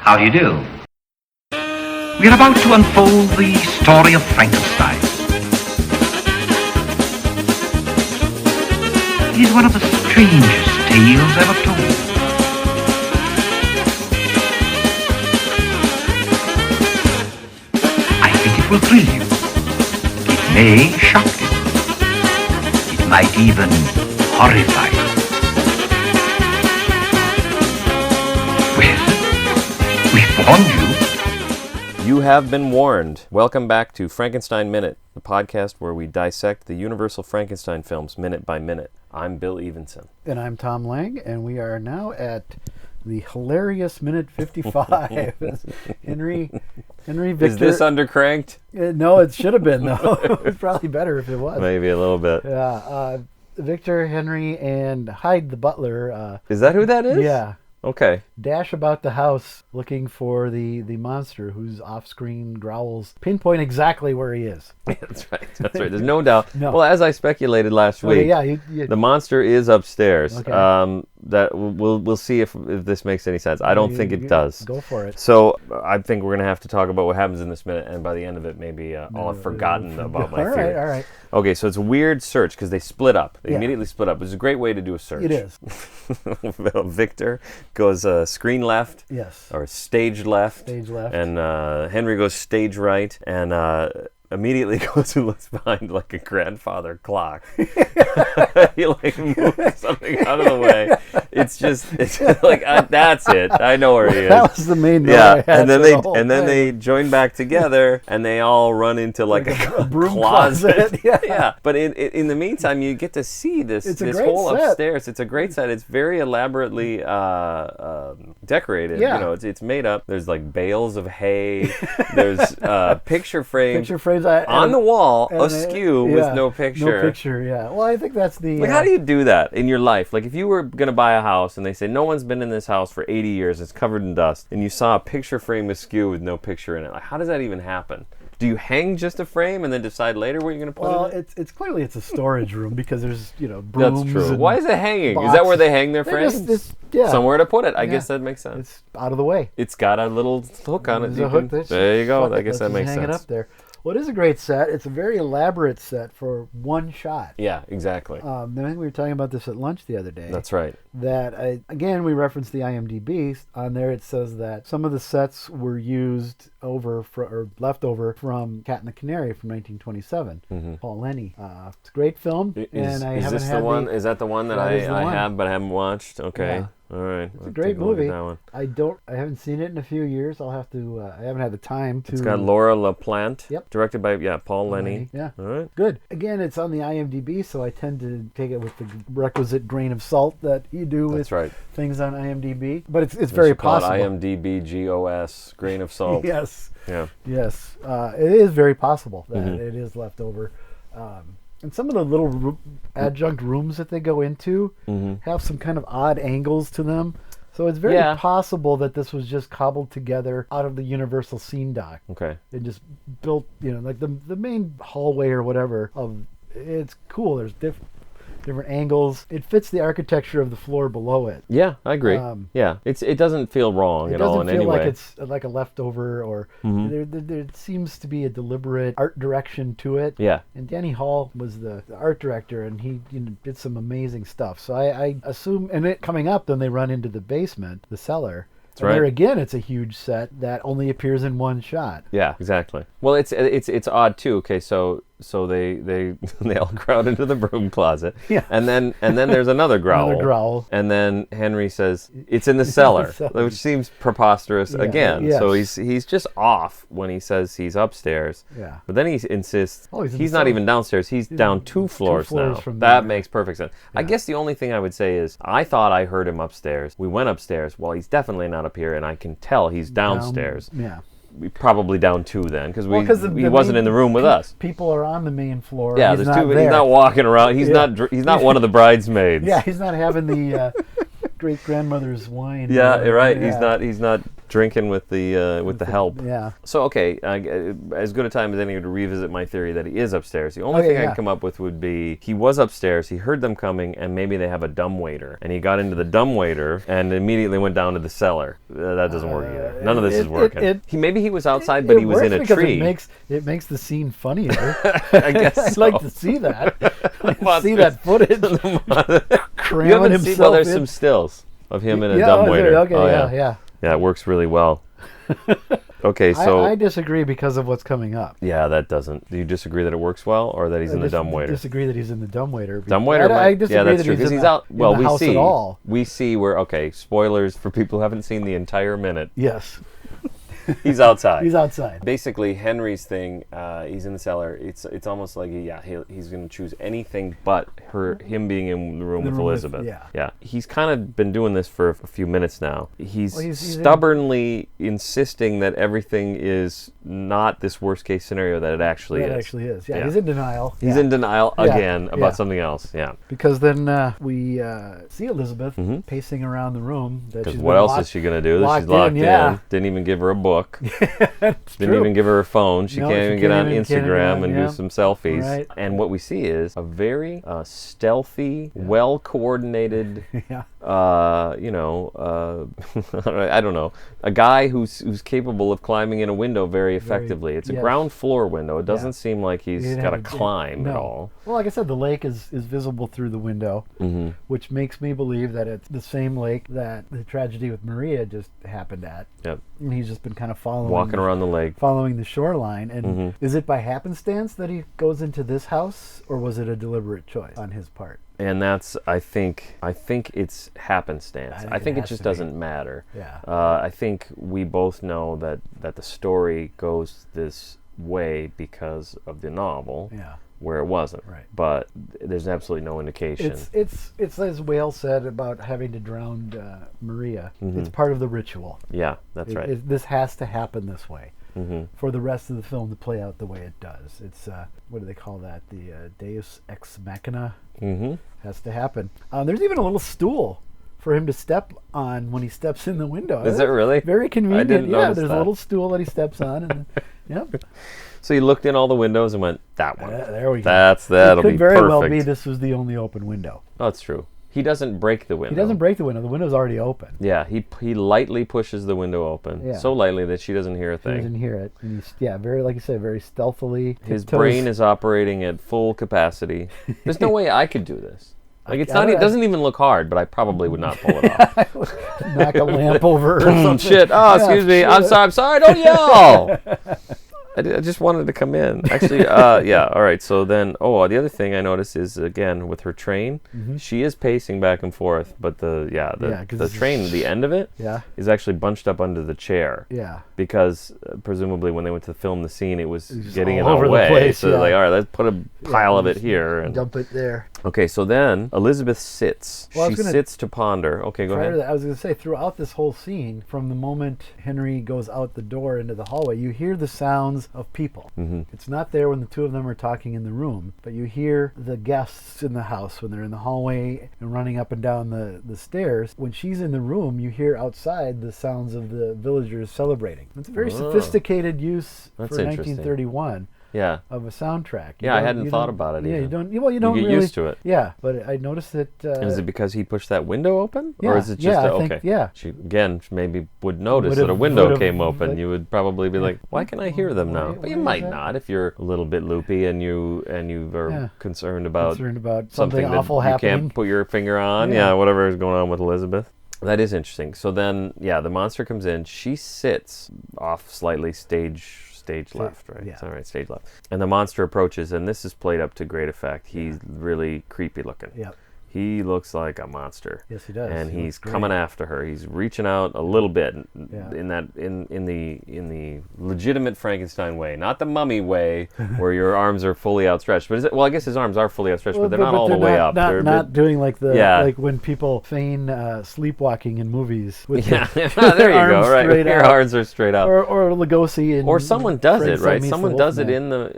How do you do? We are about to unfold the story of Frankenstein. It is one of the strangest tales ever told. I think it will thrill you. It may shock you. It might even horrify you. Well, we've warned you. You have been warned. Welcome back to Frankenstein Minute, the podcast where we dissect the Universal Frankenstein films minute by minute. I'm Bill Evenson. And I'm Tom Lang, and we are now at the hilarious minute 55. Henry Victor. Is this undercranked? No, it should have been, though. It was probably better if it was. Maybe a little bit. Yeah. Victor, Henry, and Hyde the butler. Is that who that is? Yeah. Okay. Dash about the house looking for the monster whose off-screen growls pinpoint exactly where he is. That's right. That's right. There's no doubt. No. Well, as I speculated last week, the monster is upstairs. Okay. That we'll see if this makes any sense. I don't think it does. Go for it. So I think we're going to have to talk about what happens in this minute, and by the end of it, maybe I'll have forgotten about my theory. All right. Okay, so it's a weird search because they split up. They immediately split up. It's a great way to do a search. It is. Victor goes screen left. Yes. Or stage left. Stage left. And Henry goes stage right. And immediately goes and looks behind like a grandfather clock. He like moves something out of the way. It's like that's it. I know where he is. That was the main note yeah. I had And then they join back together and they all run into like a broom closet. Yeah. But in the meantime, you get to see this whole set. upstairs. It's a great set. It's very elaborately decorated. Yeah. You know, it's made up. There's like bales of hay. There's picture frames on the wall askew with no picture. No picture, yeah. Well, I think that's the... Like, how do you do that in your life? Like, if you were going to buy a house and they say, no one's been in this house for 80 years, it's covered in dust, and you saw a picture frame askew with no picture in it, like, how does that even happen? Do you hang just a frame and then decide later where you're going to put it? Well, it's clearly it's a storage room because there's, brooms. That's true. And Why is it hanging? boxes. Is that where they hang their frames? Somewhere to put it. I guess that makes sense. It's out of the way. It's got a little hook on it. There's a hook. There you go. I guess that makes hang sense. it up there. Well, it is a great set. It's a very elaborate set for one shot. Yeah, exactly. I think we were talking about this at lunch the other day. That's right. That, again, we referenced the IMDb. On there it says that some of the sets were used or left over from Cat and the Canary from 1927. Mm-hmm. Paul Lenny. It's a great film. Is that the one that I have but I haven't watched? Okay. Yeah. All right. It's a great movie. I haven't seen it in a few years. I'll have to. I haven't had the time to. It's got Laura LaPlante. Yep. Directed by Paul Lenny. Yeah. All right. Good. Again, it's on the IMDb, so I tend to take it with the requisite grain of salt that you do with things on IMDb. But it's very possible. IMDb GOS grain of salt. Yes. Yeah. Yes. It is very possible that it is left over. And some of the little adjunct rooms that they go into have some kind of odd angles to them. So it's very possible that this was just cobbled together out of the Universal scene dock. Okay. It just built, like the main hallway or whatever. It's cool. There's different angles. It fits the architecture of the floor below it. Yeah, I agree. It doesn't feel wrong at all in any way. It doesn't feel like it's like a leftover or there seems to be a deliberate art direction to it. Yeah. And Danny Hall was the art director, and he did some amazing stuff. So I assume, and it coming up, then they run into the basement, the cellar. And there again, it's a huge set that only appears in one shot. Yeah, exactly. Well, it's odd too. Okay, so they all crowd into the broom closet. Yeah. And then there's another growl. And then Henry says it's in the cellar, which seems preposterous again. Yes. So he's just off when he says he's upstairs. Yeah. But then he insists he's not even downstairs. He's down two floors now. That makes perfect sense. Yeah. I guess the only thing I would say is I thought I heard him upstairs. We went upstairs. Well, he's definitely not up here, and I can tell he's downstairs. Yeah. Probably down two then, because he wasn't in the room with us. People are on the main floor. Yeah, there's two. He's not walking around. He's not one of the bridesmaids. Yeah, he's not having the great grandmother's wine. Yeah, you're right. Yeah. He's not drinking with the help. Yeah. So okay, as good a time as any to revisit my theory that he is upstairs. The only thing I can come up with would be he was upstairs, he heard them coming, and maybe they have a dumbwaiter, and he got into the dumbwaiter and immediately went down to the cellar. That doesn't work either. None of this is working. Maybe he was outside, but he was in a tree. It makes the scene funnier. I guess I'd so. like to see that. See that footage. Cramming himself well, there's in. some stills of him in a dumbwaiter. Okay, yeah, it works really well. Okay, so I disagree because of what's coming up. Yeah, that doesn't. Do you disagree that it works well, or that he's in the dumbwaiter? I disagrey that he's in the dumbwaiter. Dumbwaiter. I disagree that's that true because he's out. Well, in the house at all. We see where. Okay, spoilers for people who haven't seen the entire minute. Yes. He's outside. He's outside. Basically, Henry's thing. He's in the cellar. It's almost like he's going to choose anything but him being in the room with Elizabeth. Yeah. He's kind of been doing this for a few minutes now. He's stubbornly insisting that everything is not this worst case scenario that it actually is. It actually is. Yeah, he's in denial. He's in denial again about something else. Yeah. Because then we see Elizabeth pacing around the room. Because what else is she going to do? She's locked in. Didn't even give her a book. Didn't even give her a phone. She can't even get on Instagram and do some selfies. Right. And what we see is a very stealthy, well-coordinated, I don't know, a guy who's capable of climbing in a window very effectively. It's a ground floor window. It doesn't seem like he's got to climb at all. Well, like I said, the lake is visible through the window, which makes me believe that it's the same lake that the tragedy with Maria just happened at. Yep. And he's just been kind of walking around the lake, following the shoreline. And is it by happenstance that he goes into this house, or was it a deliberate choice on his part? And that's, I think it's happenstance. I think it just doesn't matter. Yeah. I think we both know that the story goes this way because of the novel. Yeah. Where it wasn't. Right. But there's absolutely no indication. It's as Whale said about having to drown Maria. It's part of the ritual. Yeah, that's right. This has to happen this way for the rest of the film to play out the way it does. It's what do they call that? The Deus ex machina has to happen. There's even a little stool for him to step on when he steps in the window. Is it really? Very convenient. I didn't notice there's that. a little stool that he steps on. And yep. So he looked in all the windows and went, that one. There we go. That'll be perfect. It could very well be this was the only open window. Oh, that's true. He doesn't break the window. He doesn't break the window. The window's already open. Yeah, he lightly pushes the window open. So lightly that she doesn't hear a thing. She doesn't hear it. And very, like you said, very stealthily. His brain is operating at full capacity. There's no way I could do this. Like it doesn't even look hard, but I probably would not pull it off. Knock a lamp over or something. Shit. Oh, excuse me. I'm sorry. Don't yell. I just wanted to come in. Actually, all right. So then, the other thing I noticed is, again, with her train, she is pacing back and forth, but the train, the end of it, is actually bunched up under the chair. Yeah. Because presumably when they went to film the scene, it was getting in all our over way. The place, so they're like, all right, let's put a pile of it here. And dump it there. Okay, so then Elizabeth sits. She sits to ponder. Okay, go ahead. I was going to say, throughout this whole scene, from the moment Henry goes out the door into the hallway, you hear the sounds of people. It's not there when the two of them are talking in the room, but you hear the guests in the house when they're in the hallway and running up and down the stairs. When she's in the room, you hear outside the sounds of the villagers celebrating. It's a very sophisticated use for 1931. Yeah. Of a soundtrack. I hadn't thought about it. Yeah, even. you don't. You don't get really, used to it. Yeah, but I noticed that. Is it because he pushed that window open, yeah, or is it just I think, okay? Yeah. She maybe would notice that a window came open. You would probably be like, "Why can I hear them now?" But you might not if you're a little bit loopy and you are concerned about something awful that happening. You can't put your finger on. Yeah, whatever is going on with Elizabeth. That is interesting. So then, the monster comes in. She sits off slightly stage left, right? Yeah. All right, stage left. And the monster approaches, and this is played up to great effect. He's really creepy looking. Yep. He looks like a monster. Yes, he does. And he's coming after her. He's reaching out a little bit in the legitimate Frankenstein way, not the mummy way where your arms are fully outstretched. But I guess his arms are fully outstretched, but they're not all the way up. They're not doing like like when people feign sleepwalking in movies. With there you go. Right, your arms are straight up. Or Lugosi. Or someone does it, right? Someone does it in the.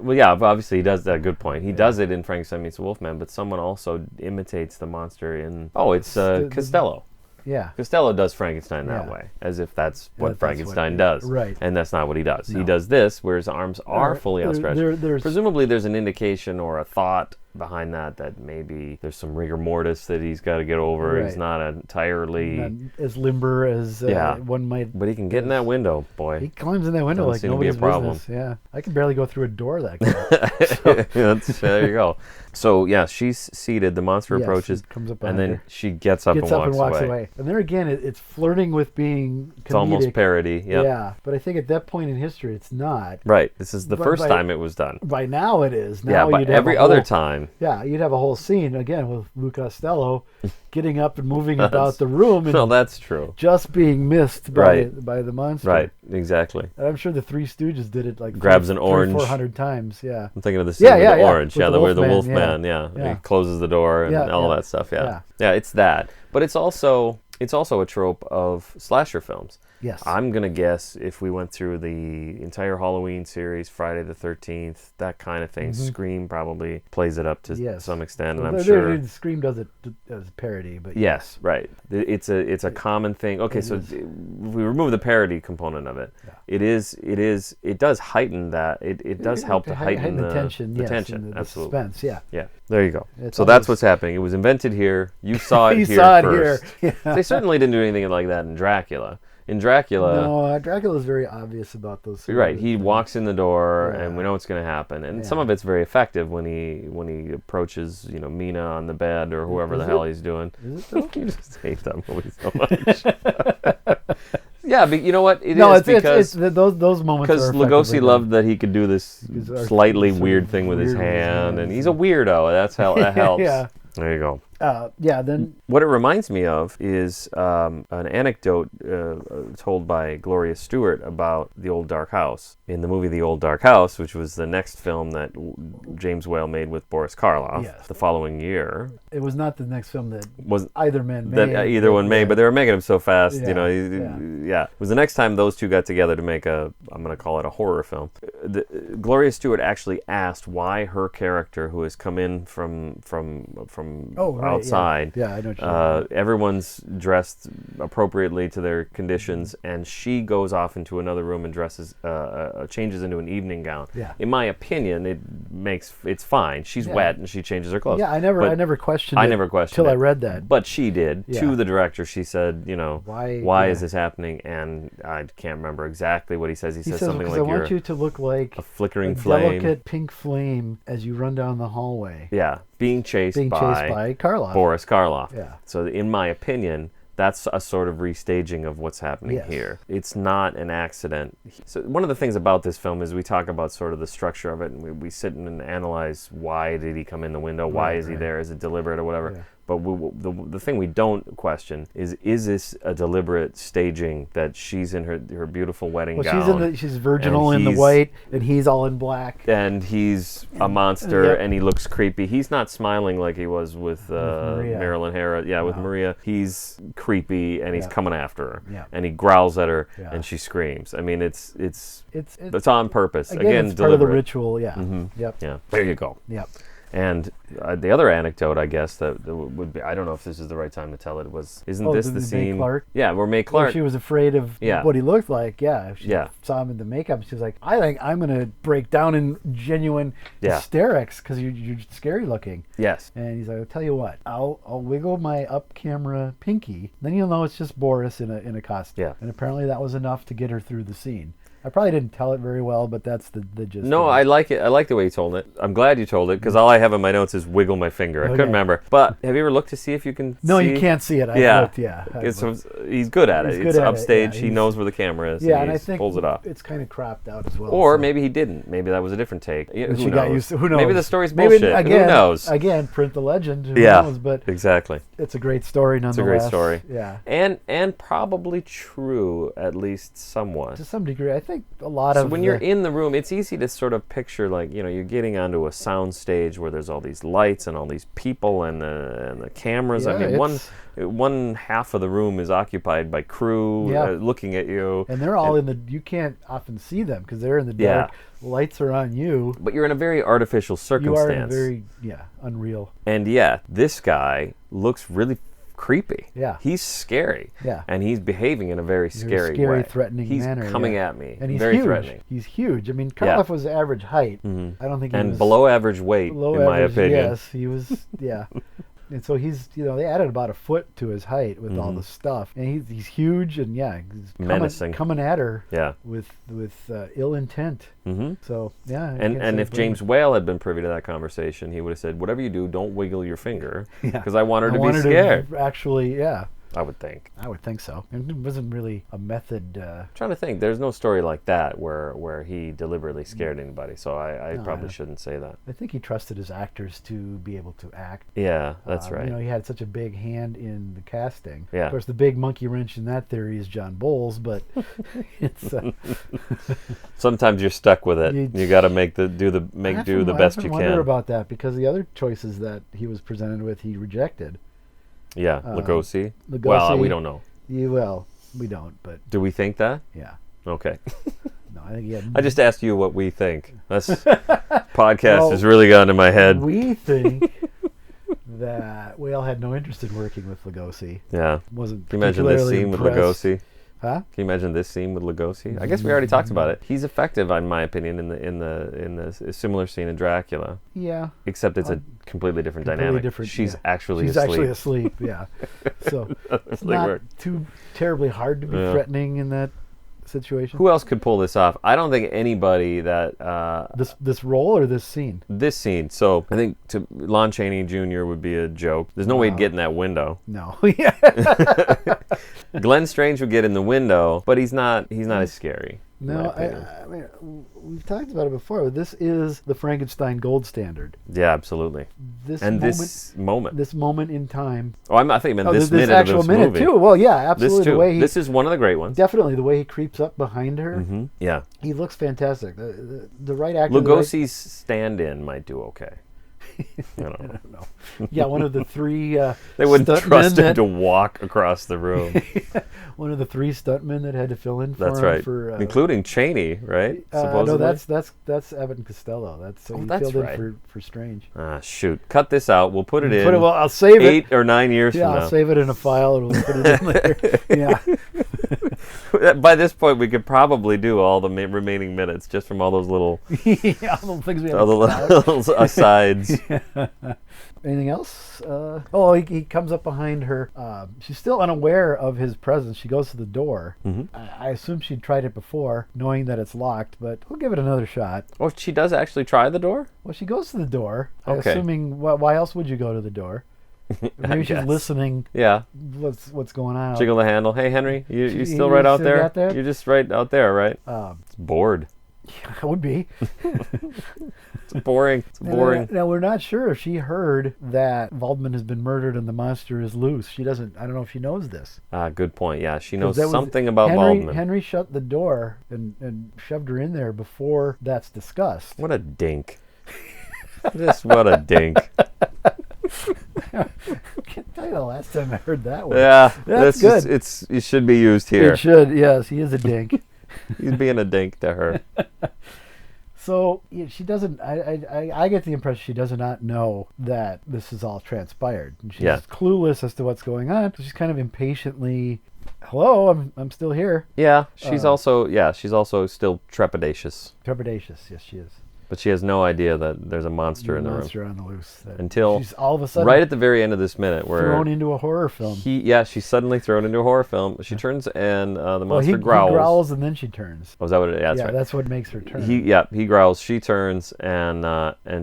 Obviously he does that. Good point. He does it in Frankenstein Meets the Wolfman, but someone also imitates the monster in. It's Costello. Yeah. Costello does Frankenstein that way, as if that's what Frankenstein does. Right. And that's not what he does. No. He does this where his arms are fully outstretched. Presumably there's an indication or a thought behind that maybe there's some rigor mortis that he's got to get over. Right. He's not entirely... Not as limber as one might... But he can get in that window, boy. He climbs in that window like nobody's business. Yeah. I can barely go through a door that guy. There you go. So, yeah, she's seated. The monster approaches. Comes up and then she gets up and walks away. And there again, it's flirting with being comedic. It's almost parody. Yep. Yeah. But I think at that point in history, it's not. Right. This is the first time it was done. By now it is. Now but every other time. Yeah, you'd have a whole scene, again, with Lou Costello getting up and moving about the room. And no, that's true. Just being missed by the monster. Right, exactly. And I'm sure the Three Stooges did it like grabs an orange 400 times. Yeah. I'm thinking of the scene with the orange. Where the Wolfman, yeah. He closes the door and all that stuff. Yeah, it's that. But it's also a trope of slasher films. Yes. I'm going to guess if we went through the entire Halloween series, Friday the 13th, that kind of thing, Scream probably plays it up to some extent, and I'm sure... Scream does it as a parody, but... Yes, right. It's a common thing. Okay, so if we remove the parody component of it, it does heighten that. It does help to heighten the tension. The tension, the absolutely. Suspense, yeah. Yeah, there you go. So that's what's happening. It was invented here. You saw it here first. They certainly didn't do anything like that in Dracula. In Dracula... No, Dracula's very obvious about those things. Right, he walks in the door and we know what's going to happen. And some of it's very effective when he approaches, Mina on the bed or whoever the hell he's doing. Is it though? You just hate that movie so much. Yeah, but you know what? Because those moments because Lugosi loved that he could do this slightly weird thing with his hand, and he's a weirdo. That's how that helps. Yeah. There you go. Then what it reminds me of is an anecdote told by Gloria Stewart about The Old Dark House. In the movie The Old Dark House, which was the next film that James Whale made with Boris Karloff the following year. It was not the next film that either man made. That either one made, but they were making them so fast, It was the next time those two got together to make I'm going to call it a horror film. Gloria Stewart actually asked why her character, who has come in from outside. Yeah, I know what you mean. Everyone's dressed appropriately to their conditions, and she goes off into another room and changes into an evening gown. Yeah. In my opinion, it's fine. She's wet and she changes her clothes. Yeah, I never questioned it. I never questioned till it. I read that. But she did. To the director, she said, why is this happening? And I can't remember exactly what he says. He says something like, I want you to look like a flickering flame, delicate pink flame as you run down the hallway. Yeah. Being chased by Karloff. Boris Karloff. Yeah. So in my opinion, that's a sort of restaging of what's happening here. It's not an accident. So one of the things about this film is we talk about sort of the structure of it, and we sit and analyze why did he come in the window? Why is he there? Is it deliberate or whatever? Yeah. But the thing we don't question is this a deliberate staging that she's in her beautiful wedding gown? She's virginal in the white, and he's all in black. And he's a monster, and he looks creepy. He's not smiling like he was with Marilyn Harris. Yeah, with Maria. He's creepy, and he's coming after her. Yeah. And he growls at her, and she screams. I mean, it's on purpose. Again, it's part of the ritual, Yep. Yeah. There you go. Yep. And the other anecdote, I guess, that would be, I don't know if this is the right time to tell it, isn't this the scene? Mae Clark? Yeah, where Mae Clark... Well, she was afraid of what he looked like, If she saw him in the makeup, she was like, I think I'm going to break down in genuine hysterics because you're scary looking. Yes. And he's like, I'll tell you what, I'll wiggle my up-camera pinky, then you'll know it's just Boris in a costume. Yeah. And apparently that was enough to get her through the scene. I probably didn't tell it very well, but that's the gist. No, I like it. I like the way you told it. I'm gled you told it, because all I have in my notes is wiggle my finger. I couldn't remember. But have you ever looked to see if you can No, you can't see it. I looked, he's good at it. It's upstage. He knows where the camera is. Yeah, and I think pulls it off. It's kind of cropped out as well. Or maybe he didn't. Maybe that was a different take. Who knows? Who knows? Maybe the story's bullshit. Who knows? Again, print the legend. Who knows? But exactly. It's a great story nonetheless. It's a great story. Yeah. And probably true, at least somewhat. To some degree. I think a lot of... When you're in the room, it's easy to sort of picture, like, you're getting onto a sound stage where there's all these lights and all these people and the cameras. Yeah, I mean, one half of the room is occupied by crew looking at you. And they're all you can't often see them because they're in the dark. Lights are on you. But you're in a very artificial circumstance. You are in a very, unreal. And this guy looks really creepy. Yeah. He's scary. Yeah. And he's behaving in a very scary way. Threatening manner. He's coming at me. And he's very huge. threatening. He's huge. I mean, Karloff was average height. I don't think he was... And below average weight, in my opinion. Yes, he was, yeah. And so he's, they added about a foot to his height with all the stuff. And he's huge and, he's menacing. Coming at her with ill intent. So, yeah. And if James Whale had been privy to that conversation, he would have said, whatever you do, don't wiggle your finger. Because I want her to be scared. Actually, I would think. I would think so. And it wasn't really a method. I'm trying to think. There's no story like that where he deliberately scared anybody. So I probably shouldn't say that. I think he trusted his actors to be able to act. Yeah, that's right. He had such a big hand in the casting. Yeah. Of course, the big monkey wrench in that theory is John Bowles, but it's. Sometimes you're stuck with it. You got to do the best you can. I wonder about that because the other choices that he was presented with, he rejected. Yeah, Lugosi. Well, we don't know. Well, we don't, but... Do we think that? Yeah. Okay. No, I think he had... I just asked you what we think. This podcast has really gone to my head. We think that Whale had no interest in working with Lugosi. Yeah. Wasn't Can you imagine this scene with Lugosi? Huh? Can you imagine this scene with Lugosi? I guess we already talked about it. He's effective, in my opinion, in the similar scene in Dracula. Yeah. Except it's a completely different dynamic. She's actually asleep. She's actually asleep. Yeah. So it's not too terribly hard to be threatening in that situation. Who else could pull this off? I don't think anybody that this role or this scene. This scene. So I think Lon Chaney Jr. would be a joke. There's no way he'd get in that window. No. Yeah. Glenn Strange would get in the window, but he's not as scary. No, I mean, we've talked about it before. This is the Frankenstein gold standard. Yeah, absolutely. This moment in time. Oh, I thought you meant this minute actual of this minute movie. too. Well, yeah, absolutely. This is one of the great ones. Definitely, the way he creeps up behind her. Yeah, he looks fantastic. The right actor. Lugosi's stand-in might do okay. I don't know. Yeah, one of the three. They wouldn't trust him to walk across the room. One of the three stuntmen that had to fill in for him. That's right. Including Chaney, right? No, that's Abbott and Costello. He filled in for Strange. Shoot. Cut this out. We'll put it in. Well, I'll save it. 8 or 9 years from now. I'll save it in a file and we'll put it in later. Yeah. By this point, we could probably do all the remaining minutes just from all those little... all the things we have all the little asides. Anything else? He comes up behind her. She's still unaware of his presence. She goes to the door. I assume she'd tried it before, knowing that it's locked, but we'll give it another shot. Oh, she does actually try the door? Well, she goes to the door. Okay. Assuming, why else would you go to the door? Maybe she's listening. Yeah. What's going on? Jiggle the handle. Hey, Henry, you still right out there? You're just right out there, right? It's bored. Yeah, it would be. It's boring. Now, we're not sure if she heard that Waldman has been murdered and the monster is loose. She doesn't. I don't know if she knows this. Good point. Yeah, she knows something about Waldman. Henry shut the door and shoved her in there before that's discussed. What a dink. Just what a dink. I can't tell you the last time I heard that one. Yeah, that's good. It should be used here. It should. Yes, he is a dink. He's being a dink to her. So she doesn't. I get the impression she does not know that this is all transpired. And she's clueless as to what's going on. So she's kind of impatiently, "Hello, I'm still here." Yeah, she's also still trepidatious. Trepidatious, yes, she is. But she has no idea that there's a monster in the room. Monster on the loose. Until she's all of a sudden right at the very end of this minute, where thrown into a horror film. She's suddenly thrown into a horror film. She turns and the monster growls. He growls and then she turns. Oh, is that what it is? Yeah, that's right. That's what makes her turn. He growls. She turns and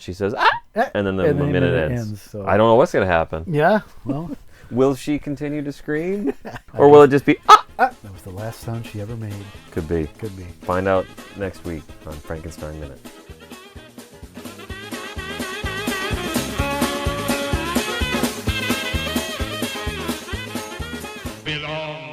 she says ah, and then the minute ends. So. I don't know what's gonna happen. Yeah, well. Will she continue to scream, or will it just be ah? That was the last sound she ever made. Could be. Find out next week on Frankenstein Minute. Belong